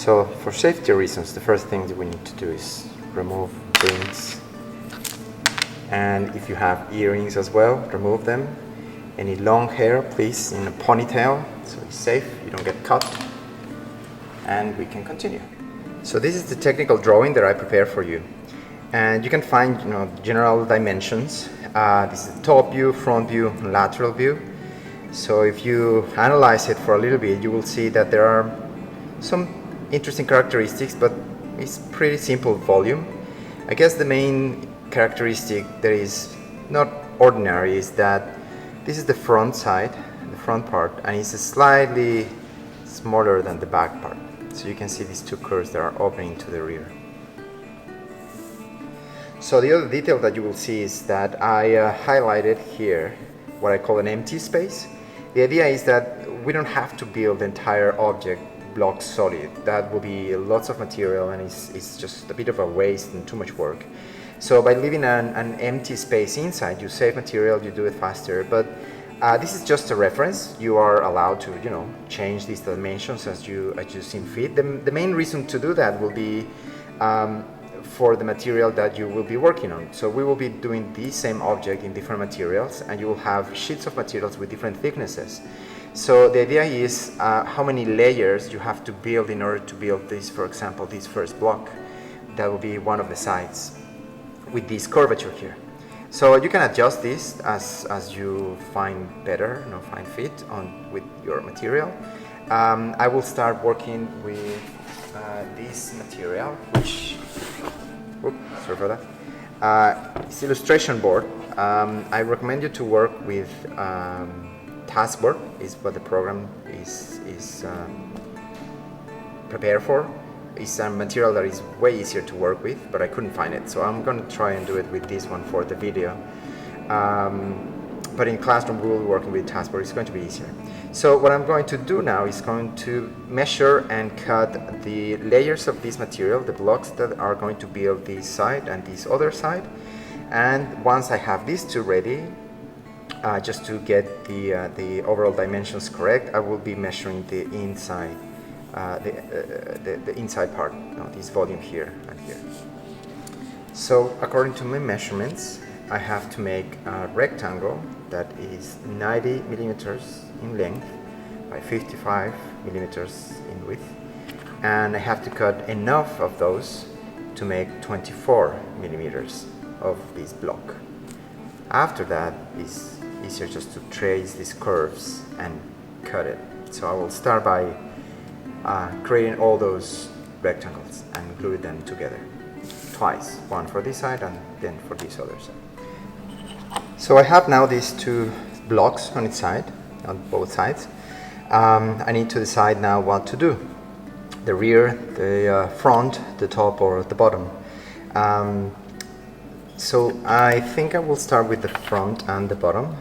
So for safety reasons, the first thing that we need to do is remove rings, and if you have earrings as well, remove them. Any long hair, please, in a ponytail, so it's safe, you don't get cut. And we can continue. So this is the technical drawing that I prepared for you, and you can find general dimensions. This is the top view, front view, and lateral view. So if you analyze it for a little bit, you will see that there are some interesting characteristics, but it's pretty simple volume. I guess the main characteristic that is not ordinary is that this is the front side, the front part, and it's slightly smaller than the back part. So you can see these two curves that are opening to the rear. So the other detail that you will see is that I highlighted here what I call an empty space. The idea is that we don't have to build the entire object block solid. That will be lots of material, and it's just a bit of a waste and too much work. So by leaving an empty space inside, you save material, you do it faster. But this is just a reference. You are allowed to, change these dimensions as you seem fit. The main reason to do that will be for the material that you will be working on. So we will be doing the same object in different materials, and you will have sheets of materials with different thicknesses. So the idea is how many layers you have to build in order to build this, for example, this first block. That will be one of the sides with this curvature here. So you can adjust this as you find better, find fit with your material. I will start working with this material, which, sorry for that. It's illustration board. I recommend you to work with Taskboard, is what the program is prepared for. It's a material that is way easier to work with, but I couldn't find it, so I'm going to try and do it with this one for the video. But in classroom we will be working with Taskboard. It's going to be easier. So what I'm going to do now is going to measure and cut the layers of this material, the blocks that are going to build this side and this other side. And once I have these two ready, just to get the overall dimensions correct, I will be measuring the inside, the inside part, this volume here and here. So according to my measurements, I have to make a rectangle that is 90 millimeters in length by 55 millimeters in width, and I have to cut enough of those to make 24 millimeters of this block. After that, it's easier just to trace these curves and cut it. So I will start by creating all those rectangles and glue them together twice, one for this side and then for this other side. So I have now these two blocks on its side, on both sides. I need to decide now what to do: the rear, the front, the top, or the bottom. So I think I will start with the front and the bottom.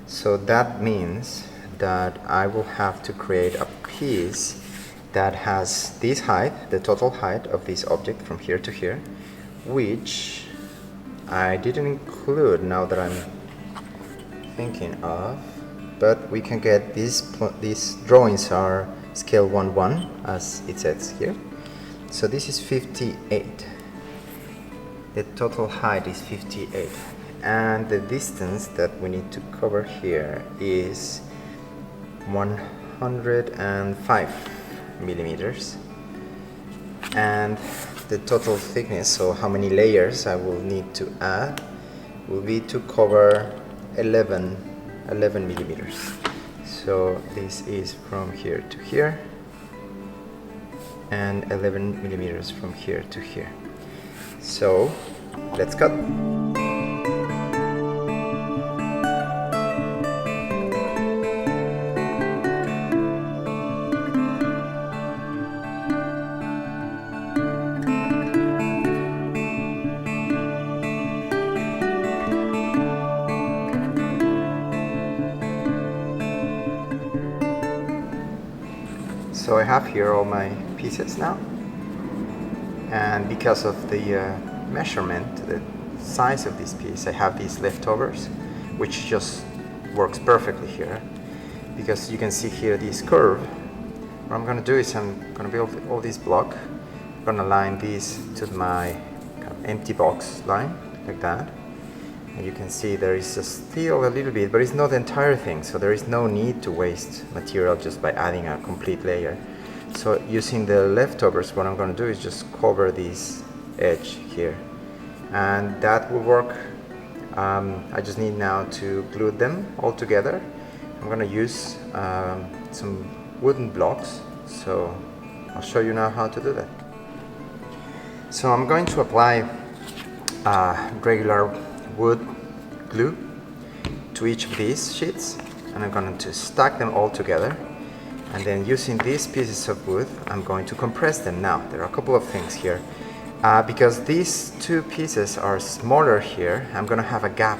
So that means that I will have to create a piece that has this height, the total height of this object from here to here, which I didn't include now that I'm thinking of, but we can get these drawings are scale 1:1 as it says here. So this is 58. The total height is 58, and the distance that we need to cover here is 105 millimeters, and the total thickness, so how many layers I will need to add, will be to cover 11 millimeters. So this is from here to here and 11 millimeters from here to here. So let's cut. So I have here all my pieces now, and because of the measurement, the size of this piece, I have these leftovers, which just works perfectly here, because you can see here this curve what I'm going to do is I'm going to build all these blocks. I'm going to line these to my kind of empty box line, like that. And you can see there is still a little bit, but it's not the entire thing, so there is no need to waste material just by adding a complete layer. So using the leftovers, what I'm going to do is just cover this edge here, and that will work. I just need now to glue them all together. I'm going to use some wooden blocks, so I'll show you now how to do that. So I'm going to apply regular wood glue to each of these sheets, and I'm going to stack them all together, and then using these pieces of wood I'm going to compress them. Now there are a couple of things here. Because these two pieces are smaller here, I'm going to have a gap,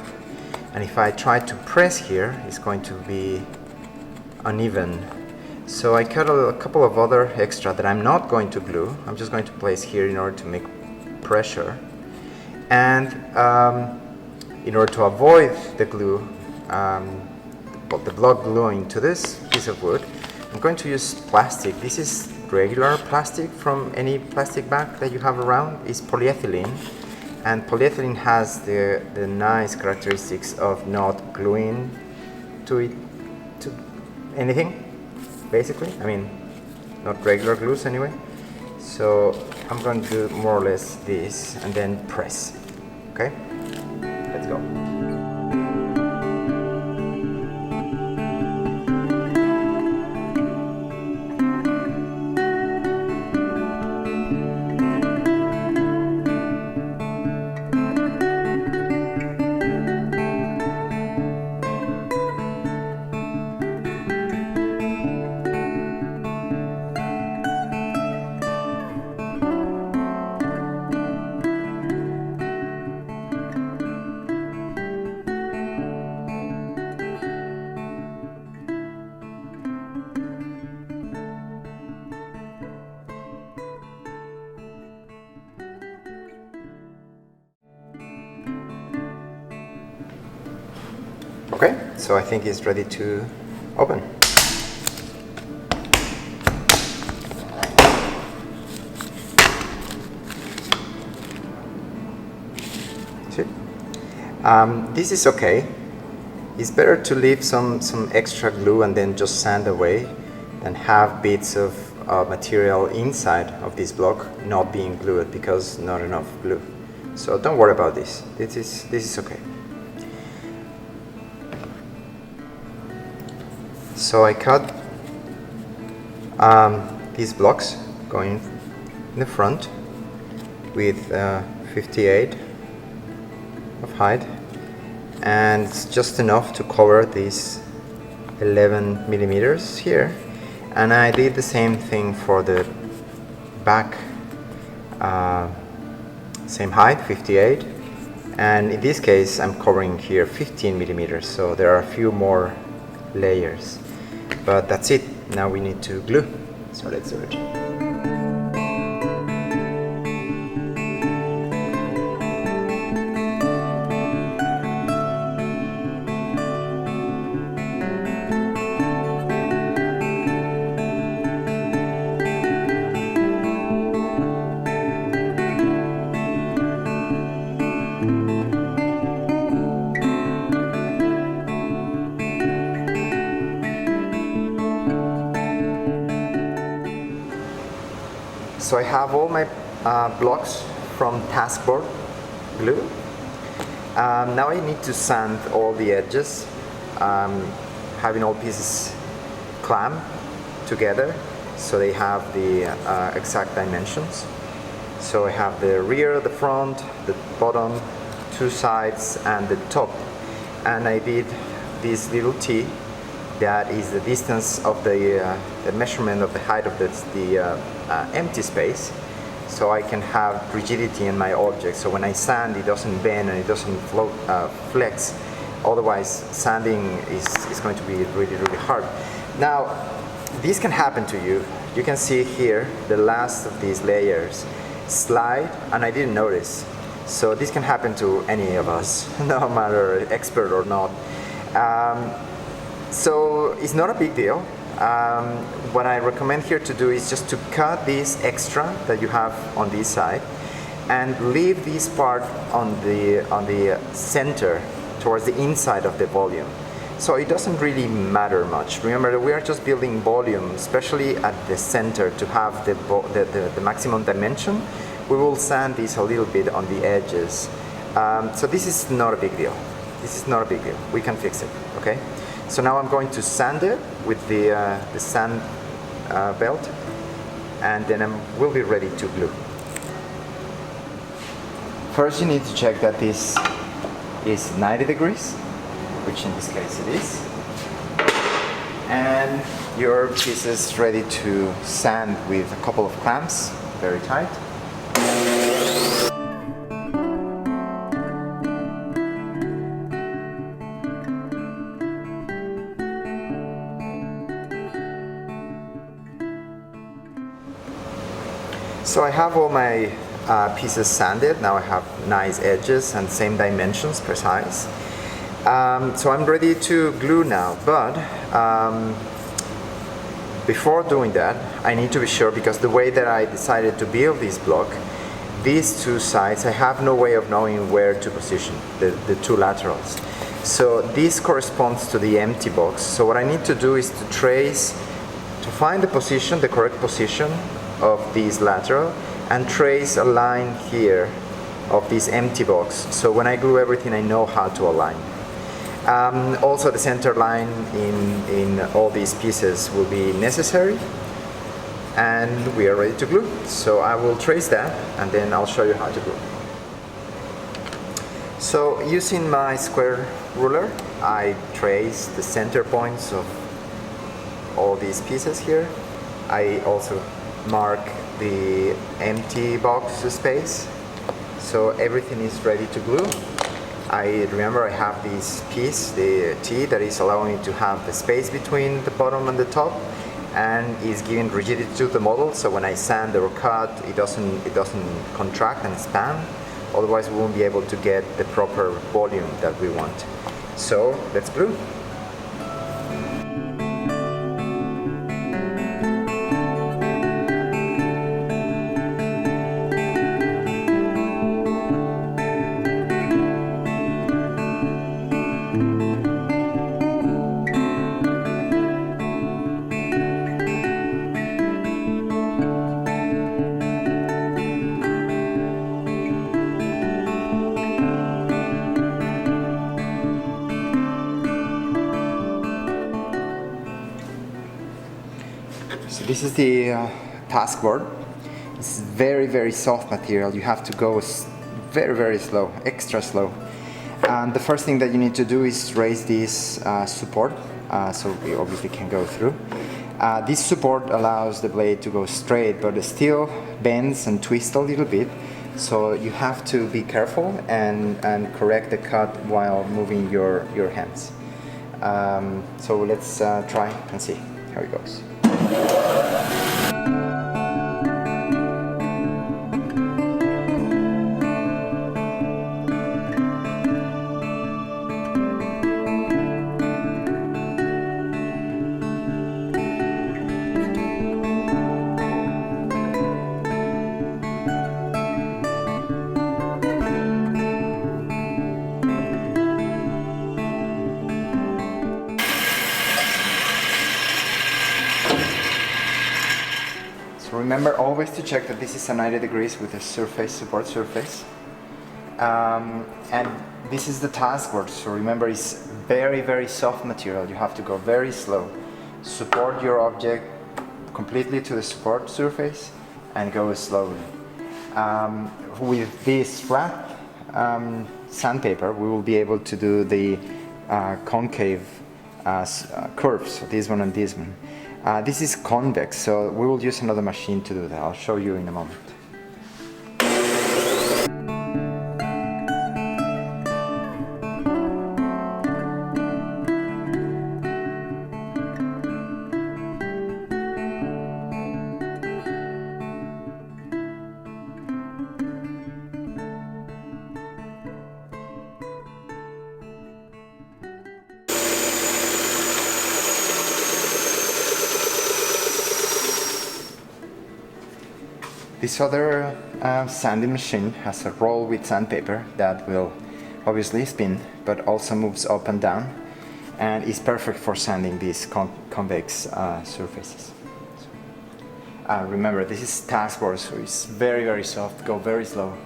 and if I try to press here, it's going to be uneven. So I cut a couple of other extra that I'm not going to glue. I'm just going to place here in order to make pressure, and in order to avoid the glue, the block gluing to this piece of wood, I'm going to use plastic. This is regular plastic from any plastic bag that you have around. It's polyethylene, and polyethylene has the nice characteristics of not gluing to anything, basically. I mean, not regular glues anyway. So I'm going to do more or less this and then press. Okay, let's go. Okay, so I think it's ready to open. See? This is okay. It's better to leave some extra glue and then just sand away than have bits of material inside of this block not being glued because not enough glue. So don't worry about this. This is okay. So I cut these blocks going in the front with 58 of height, and it's just enough to cover these 11 millimeters here. And I did the same thing for the back, same height, 58, and in this case I'm covering here 15 millimeters, so there are a few more layers. But that's it. Now we need to glue. So let's do it. So I have all my blocks from Taskboard glue. Now I need to sand all the edges, having all pieces clamp together so they have the exact dimensions. So I have the rear, the front, the bottom, two sides, and the top. And I did this little T that is the distance of the measurement of the height of the empty space, so I can have rigidity in my object. So when I sand, it doesn't bend and it doesn't flex. Otherwise, sanding is going to be really, really hard. Now, this can happen to you. You can see here the last of these layers slide, and I didn't notice. So this can happen to any of us, no matter expert or not. So it's not a big deal. What I recommend here to do is just to cut this extra that you have on this side and leave this part on the center towards the inside of the volume. So it doesn't really matter much. Remember that we are just building volume, especially at the center, to have the maximum dimension. We will sand this a little bit on the edges. So this is not a big deal. This is not a big deal. We can fix it, okay? So now I'm going to sand it with the sand belt, and then we'll be ready to glue. First you need to check that this is 90 degrees, which in this case it is. And your piece is ready to sand with a couple of clamps, very tight. So I have all my pieces sanded. Now I have nice edges and same dimensions, precise. So I'm ready to glue now, but before doing that I need to be sure, because the way that I decided to build this block, these two sides, I have no way of knowing where to position the two laterals. So this corresponds to the empty box. So what I need to do is to trace, to find the position, the correct position of this lateral, and trace a line here of this empty box. So when I glue everything, I know how to align. Also the center line in all these pieces will be necessary, and we are ready to glue. So I will trace that and then I'll show you how to glue. So using my square ruler, I trace the center points of all these pieces here. I also mark the empty box space, so everything is ready to glue. I have this piece, the T, that is allowing me to have the space between the bottom and the top, and is giving rigidity to the model, so when I sand or cut, it doesn't contract and expand. Otherwise we won't be able to get the proper volume that we want. So let's glue. So this is the Taskboard. It's very soft material. You have to go very slow, extra slow. And the first thing that you need to do is raise this support, so we obviously can go through. This support allows the blade to go straight, but it still bends and twists a little bit. So you have to be careful and correct the cut while moving your hands. So let's try and see how it goes. Remember always to check that this is a 90 degrees with a surface, support surface. And this is the Taskboard, so remember it's very soft material. You have to go very slow. Support your object completely to the support surface and go slowly. With this flat sandpaper, we will be able to do the concave curves, so this one and this one. This is convex, so we will use another machine to do that. I'll show you in a moment. This other sanding machine has a roll with sandpaper that will obviously spin, but also moves up and down, and is perfect for sanding these convex surfaces. Remember, this is Taskboard, so it's very, very soft. Go very slow.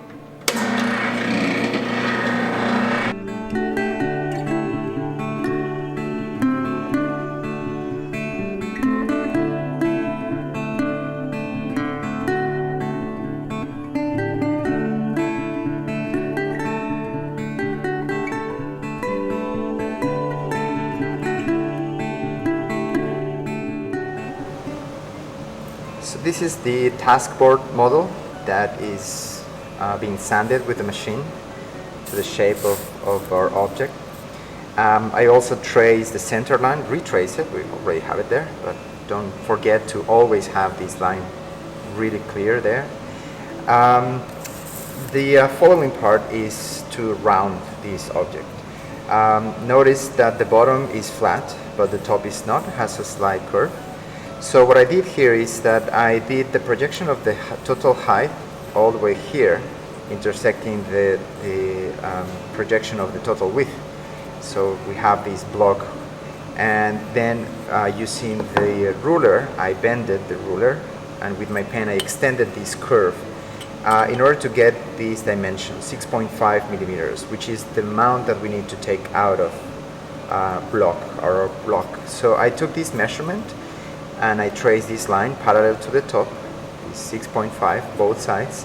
So this is the Taskboard model that is being sanded with the machine to the shape of our object. I also trace the center line, retrace it, we already have it there, but don't forget to always have this line really clear there. The following part is to round this object. Notice that the bottom is flat, but the top is not, it has a slight curve. So what I did here is that I did the projection of the total height all the way here, intersecting the projection of the total width. So we have this block, and then using the ruler, I bended the ruler, and with my pen I extended this curve in order to get these dimensions, 6.5 millimeters, which is the amount that we need to take out of our block. So I took this measurement and I traced this line parallel to the top, 6.5, both sides,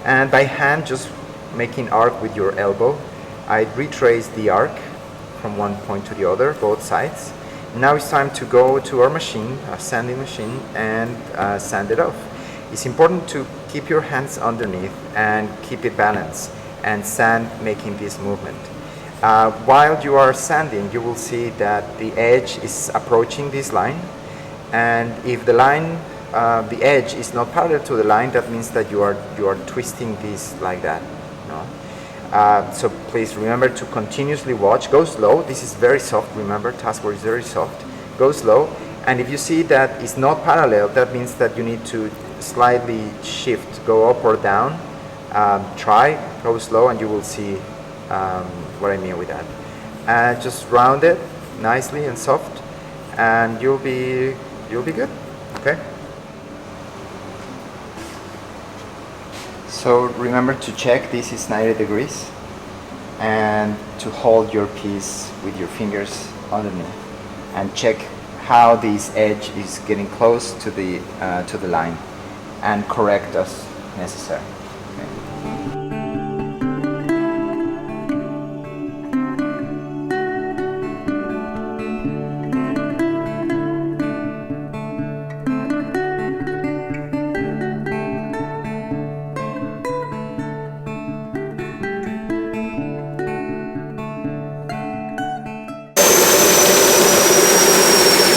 and by hand, just making arc with your elbow, I retraced the arc from one point to the other, both sides. Now it's time to go to our machine, a sanding machine, and sand it off. It's important to keep your hands underneath and keep it balanced and sand, making this movement. While you are sanding, you will see that the edge is approaching this line, and if the line, the edge is not parallel to the line, that means that you are twisting this like that. No? So please remember to continuously watch. Go slow. This is very soft. Remember, Taskboard is very soft. Go slow, and if you see that it's not parallel, that means that you need to slightly shift, go up or down. Try, go slow, and you will see what I mean with that. Just round it nicely and soft, and you'll be good. Okay. So remember to check this is 90 degrees, and to hold your piece with your fingers underneath, and check how this edge is getting close to the line, and correct as necessary. Okay.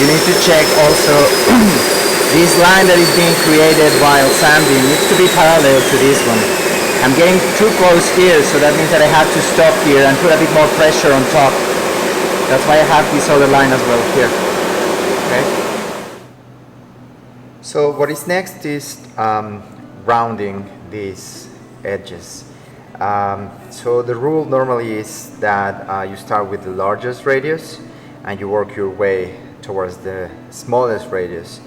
You need to check also this line that is being created while sanding needs to be parallel to this one. I'm getting too close here, so that means that I have to stop here and put a bit more pressure on top. That's why I have this other line as well here. Okay. So what is next is rounding these edges. So the rule normally is that you start with the largest radius and you work your way towards the smallest radius.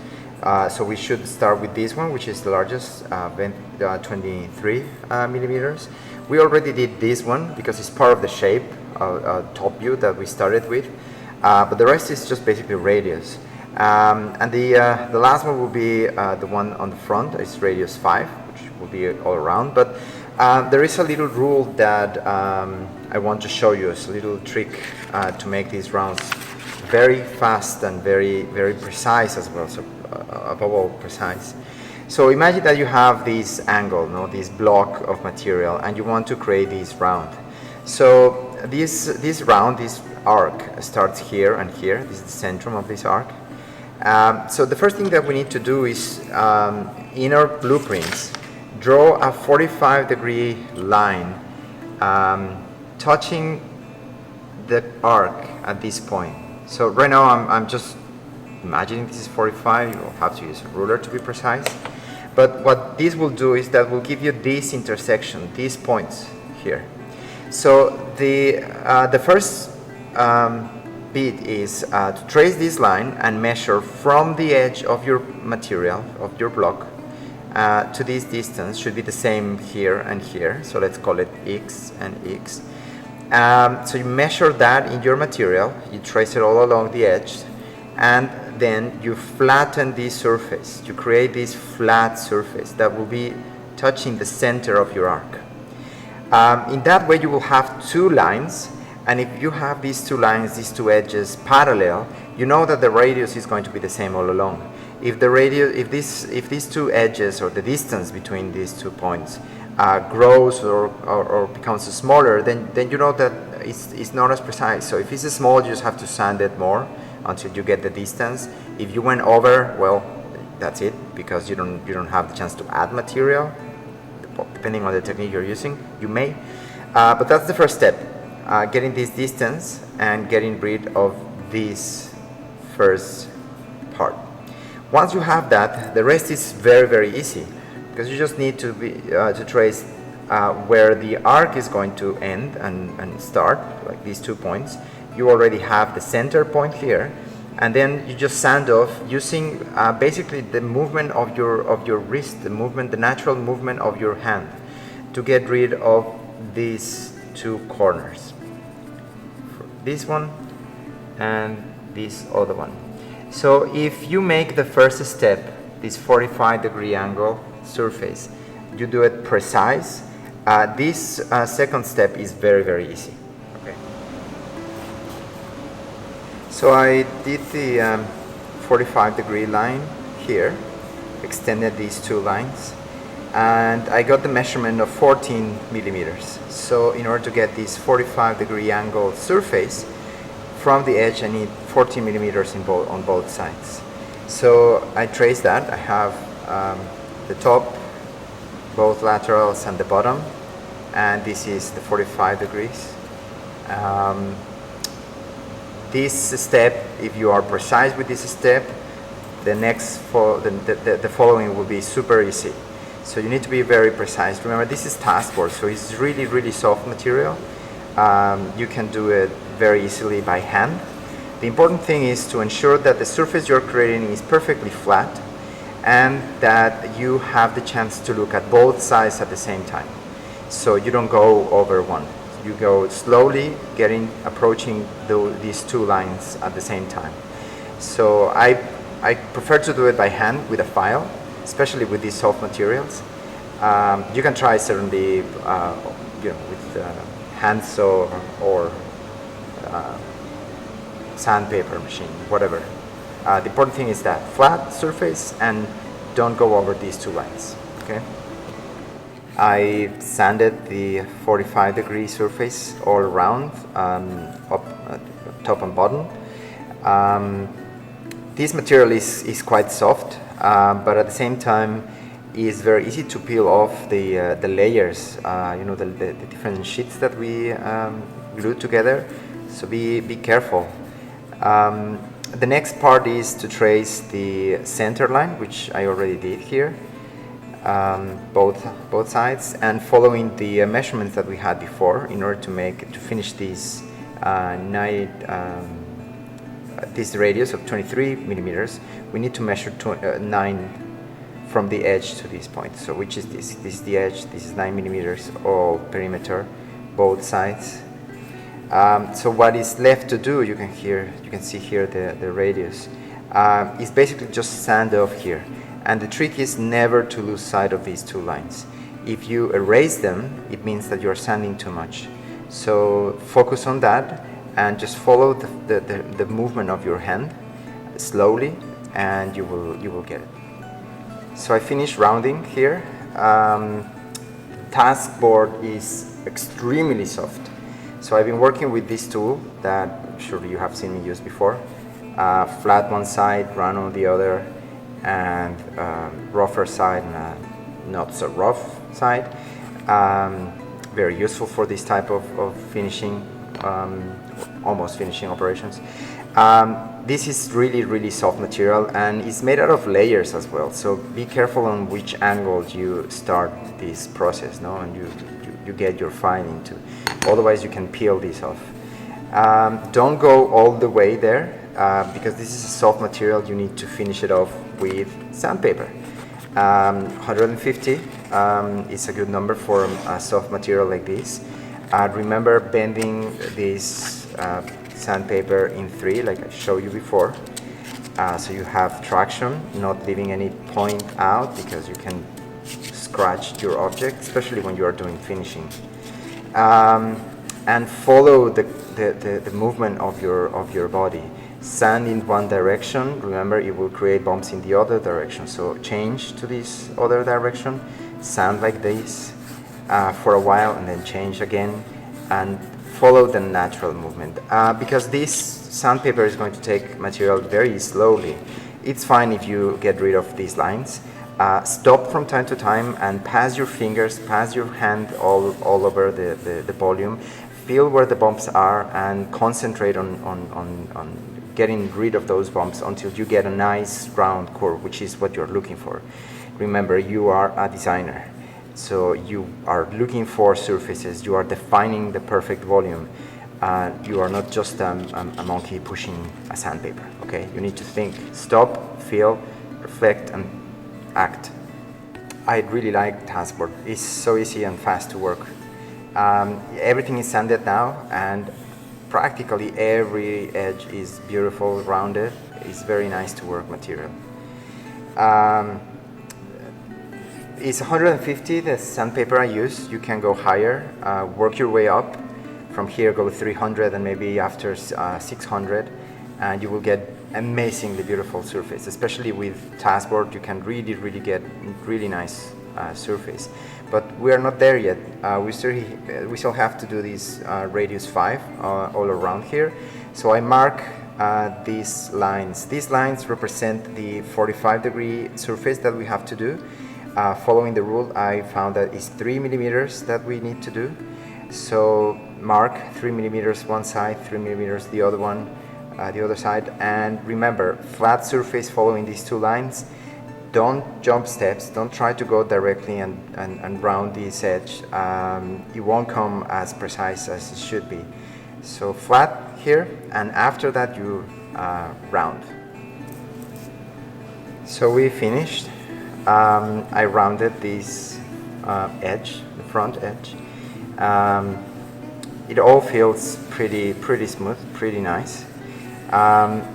So we should start with this one, which is the largest, 23 millimeters. We already did this one because it's part of the shape, top view that we started with, but the rest is just basically radius. And the last one will be the one on the front. It's radius 5, which will be all around. But there is a little rule that I want to show you. It's a little trick to make these rounds very fast and very precise as well. So above all, precise. So imagine that you have this angle, this block of material, and you want to create this round. So this round, this arc, starts here and here. This is the centrum of this arc. So the first thing that we need to do is, in our blueprints, draw a 45-degree line touching the arc at this point. So right now I'm just imagining this is 45. You will have to use a ruler to be precise. But what this will do is that will give you this intersection, these points here. So the first bit is to trace this line and measure from the edge of your material, of your block, to this distance. Should be the same here and here. So let's call it X and X. So you measure that in your material, you trace it all along the edge, and then you flatten this surface. You create this flat surface that will be touching the center of your arc. In that way you will have two lines, and if you have these two lines, these two edges parallel, you know that the radius is going to be the same all along. If the radius, if these two edges, or the distance between these 2 points grows or becomes smaller, then you know that it's not as precise. So if it's small, you just have to sand it more until you get the distance. If you went over, well, that's it, because you don't have the chance to add material. Depending on the technique you're using, you may. But that's the first step, getting this distance and getting rid of this first part. Once you have that, the rest is very, very easy, because you just need to trace where the arc is going to end and start, like these 2 points. You already have the center point here, and then you just sand off using basically the movement of your wrist, the natural movement of your hand, to get rid of these 2 corners, this one and this other one. So if you make the first step, this 45-degree angle surface, you do it precise, this second step is very, very easy. So I did the 45-degree line here, extended these 2 lines, and I got the measurement of 14 millimeters. So in order to get this 45-degree angle surface from the edge, I need 14 millimeters on both sides. So I trace that. I have the top, both laterals, and the bottom, and this is the 45 degrees. This step, if you are precise with this step, the following will be super easy. So you need to be very precise. Remember, this is Taskboard, so it's really, really soft material. You can do it very easily by hand. The important thing is to ensure that the surface you're creating is perfectly flat, and that you have the chance to look at both sides at the same time. So you don't go over one. You go slowly, approaching these 2 lines at the same time. So I prefer to do it by hand with a file, especially with these soft materials. You can try certainly, with handsaw or sandpaper machine, whatever. The important thing is that flat surface, and don't go over these 2 lines. Okay. I sanded the 45-degree surface all around, top and bottom. This material is quite soft, but at the same time is very easy to peel off the layers, the different sheets that we glued together. So be careful. The next part is to trace the center line, which I already did here. Both sides, and following the measurements that we had before, in order to finish this this radius of 23 millimeters, we need to measure 9 from the edge to this point. So which is this? This is the edge. This is 9 millimeters, all perimeter, both sides. So what is left to do? You can see here the radius. Is basically just sand off here. And the trick is never to lose sight of these 2 lines. If you erase them, it means that you're sanding too much. So focus on that and just follow the movement of your hand slowly, and you will get it. So I finished rounding here. Taskboard is extremely soft. So I've been working with this tool that surely you have seen me use before. Flat one side, round on the other, and rougher side and not so rough side. Very useful for this type of finishing, almost finishing operations. This is really soft material, and it's made out of layers as well, so be careful on which angle you start this process, no? And you get your fine into, otherwise you can peel this off. Don't go all the way there, because this is a soft material. You need to finish it off with sandpaper. 150 is a good number for a soft material like this. Remember bending this sandpaper in 3, like I showed you before, so you have traction, not leaving any point out, because you can scratch your object, especially when you are doing finishing. And follow the movement of your body. Sand in one direction, remember it will create bumps in the other direction, so change to this other direction, sand like this for a while, and then change again, and follow the natural movement. Because this sandpaper is going to take material very slowly, it's fine if you get rid of these lines. Stop from time to time and pass your fingers, pass your hand all over the volume, feel where the bumps are, and concentrate on getting rid of those bumps until you get a nice round curve, which is what you're looking for. Remember, you are a designer, so you are looking for surfaces, you are defining the perfect volume. You are not just a monkey pushing a sandpaper, okay? You need to think, stop, feel, reflect, and act. I really like Taskboard. It's so easy and fast to work. Everything is sanded now, and practically every edge is beautiful, rounded. It's very nice to work material. It's 150, the sandpaper I use. You can go higher, work your way up. From here, go 300, and maybe after 600, and you will get amazingly beautiful surface. Especially with Taskboard, you can really get really nice surface. But we are not there yet. We still have to do this radius 5 all around here. So I mark these lines. These lines represent the 45-degree surface that we have to do. Following the rule, I found that it's 3 millimeters that we need to do. So mark 3 millimeters one side, 3 millimeters the other one, the other side. And remember, flat surface following these 2 lines. Don't jump steps, don't try to go directly and round this edge. It won't come as precise as it should be. So flat here, and after that you round. So we finished. I rounded this edge, the front edge. It all feels pretty smooth, pretty nice.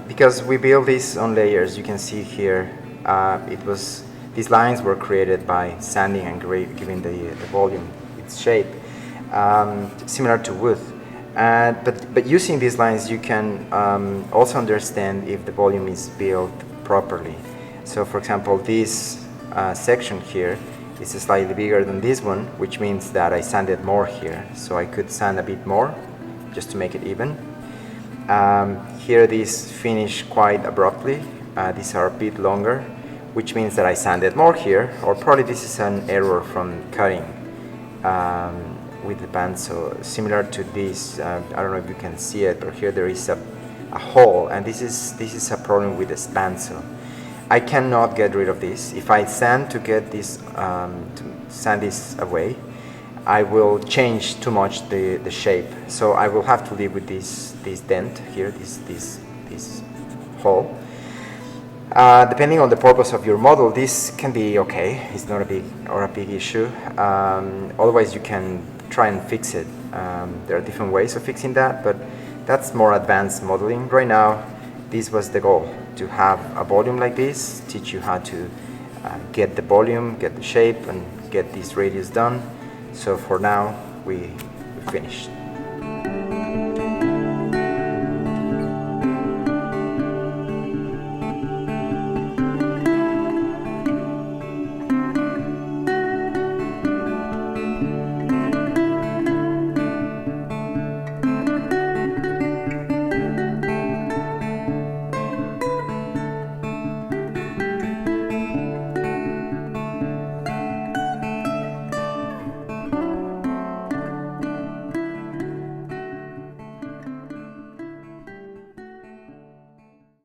Because we build this on layers, you can see here. These lines were created by sanding and giving the volume its shape, similar to wood. But using these lines, you can also understand if the volume is built properly. So, for example, this section here is slightly bigger than this one, which means that I sanded more here. So I could sand a bit more just to make it even. Here, these finish quite abruptly. These are a bit longer, which means that I sanded more here, or probably this is an error from cutting with the bandsaw. Similar to this, I don't know if you can see it, but here there is a hole, and this is a problem with this bandsaw. I cannot get rid of this. If I sand to get this, to sand this away, I will change too much the shape. So I will have to live with this dent here, this hole. Depending on the purpose of your model, this can be okay. It's not a big issue. Otherwise, you can try and fix it. There are different ways of fixing that, but that's more advanced modeling. Right now, this was the goal, to have a volume like this, teach you how to get the volume, get the shape, and get this radius done. So for now, we finished.